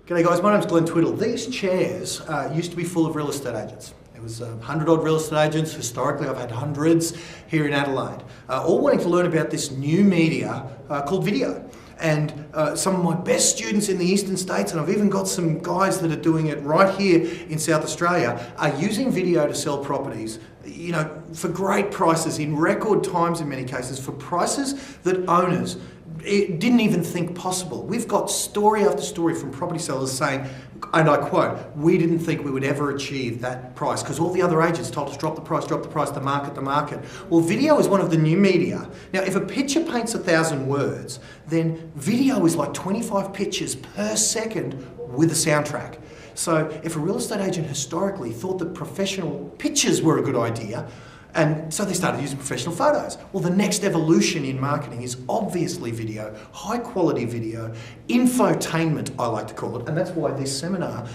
G'day guys, my name's Glenn Twiddle. These chairs used to be full of real estate agents. There was 100 odd real estate agents. Historically, I've had hundreds here in Adelaide, all wanting to learn about this new media called video. And some of my best students in the eastern states, and I've even got some guys that are doing it right here in South Australia, are using video to sell properties, you know, for great prices, in record times in many cases, for prices that owners didn't even think possible. We've got story after story from property sellers saying, and I quote, "We didn't think we would ever achieve that price because all the other agents told us drop the price, the market. Well, video is one of the new media. Now, if a picture paints 1,000 words, then video is like 25 pictures per second with a soundtrack. So if a real estate agent historically thought that professional pictures were a good idea, and so they started using professional photos. Well, the next evolution in marketing is obviously video, high quality video, infotainment, I like to call it, and that's why this seminar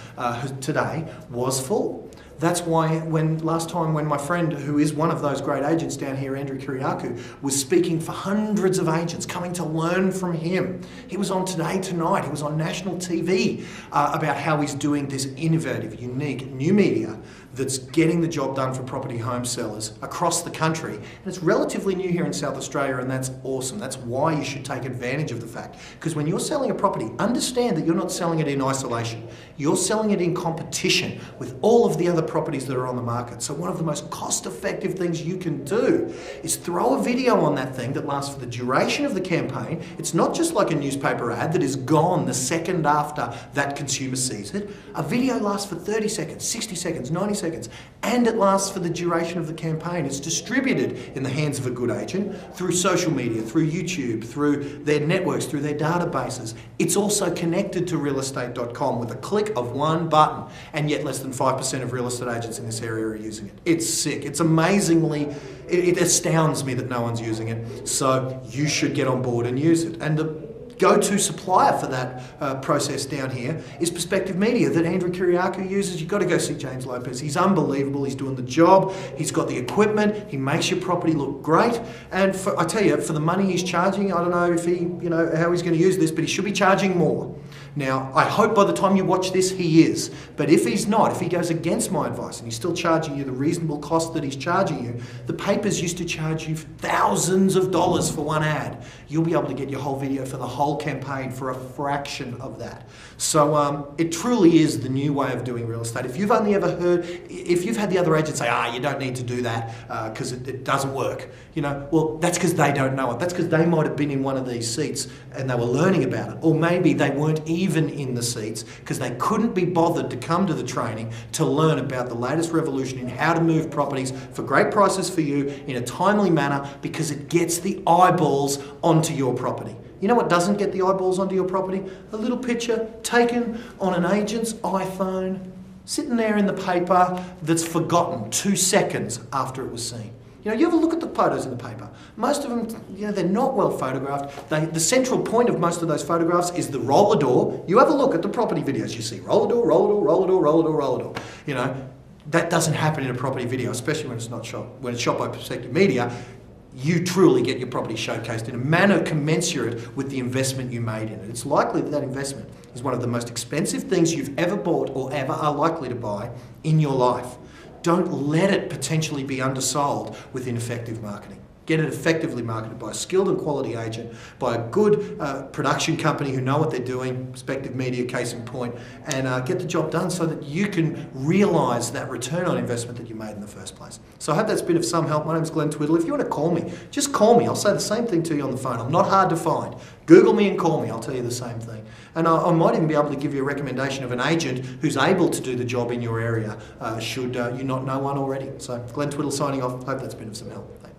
today was full. That's why last time when my friend, who is one of those great agents down here, Andrew Kiriakou, was speaking for hundreds of agents coming to learn from him. He was on Today Tonight, he was on national TV about how he's doing this innovative, unique new media that's getting the job done for property home sellers across the country. And it's relatively new here in South Australia, and that's awesome. That's why you should take advantage of the fact. Because when you're selling a property, understand that you're not selling it in isolation. You're selling it in competition with all of the other properties that are on the market. So one of the most cost-effective things you can do is throw a video on that thing that lasts for the duration of the campaign. It's not just like a newspaper ad that is gone the second after that consumer sees it. A video lasts for 30 seconds, 60 seconds, 90 seconds, and it lasts for the duration of the campaign. It's distributed in the hands of a good agent through social media, through YouTube, through their networks, through their databases. It's also connected to realestate.com with a click of one button, and yet less than 5% of real estate agents in this area are using it. It's sick. It's amazingly, it astounds me that no one's using it. So you should get on board and use it. And the go-to supplier for that process down here is Perspective Media that Andrew Kiriakou uses. You've got to go see James Lopez. He's unbelievable. He's doing the job. He's got the equipment. He makes your property look great. And I tell you, for the money he's charging, I don't know if he, how he's going to use this, but he should be charging more. Now, I hope by the time you watch this, he is. But if he's not, if he goes against my advice and he's still charging you the reasonable cost that he's charging you, the papers used to charge you thousands of dollars for one ad. You'll be able to get your whole video for the whole campaign for a fraction of that. So it truly is the new way of doing real estate. If you've only ever heard, if you've had the other agents say, you don't need to do that because it doesn't work, well, that's because they don't know it. That's because they might have been in one of these seats and they were learning about it. Or maybe they weren't even in the seats because they couldn't be bothered to come to the training to learn about the latest revolution in how to move properties for great prices for you in a timely manner, because it gets the eyeballs onto your property. You know what doesn't get the eyeballs onto your property? A little picture taken on an agent's iPhone, sitting there in the paper that's forgotten 2 seconds after it was seen. You ever look at the photos in the paper? Most of them, they're not well photographed. The central point of most of those photographs is the roller door. You have a look at the property videos, you see roller door, roller door, roller door, roller door, roller door. That doesn't happen in a property video, especially when it's not shot. When it's shot by Perspective Media, you truly get your property showcased in a manner commensurate with the investment you made in it. It's likely that that investment is one of the most expensive things you've ever bought or ever are likely to buy in your life. Don't let it potentially be undersold with ineffective marketing. Get it effectively marketed by a skilled and quality agent, by a good production company who know what they're doing, Perspective Media, case in point, and get the job done so that you can realise that return on investment that you made in the first place. So I hope that's been of some help. My name's Glenn Twiddle. If you want to call me, just call me. I'll say the same thing to you on the phone. I'm not hard to find. Google me and call me. I'll tell you the same thing. And I might even be able to give you a recommendation of an agent who's able to do the job in your area should you not know one already. So Glenn Twiddle signing off. Hope that's been of some help. Thanks.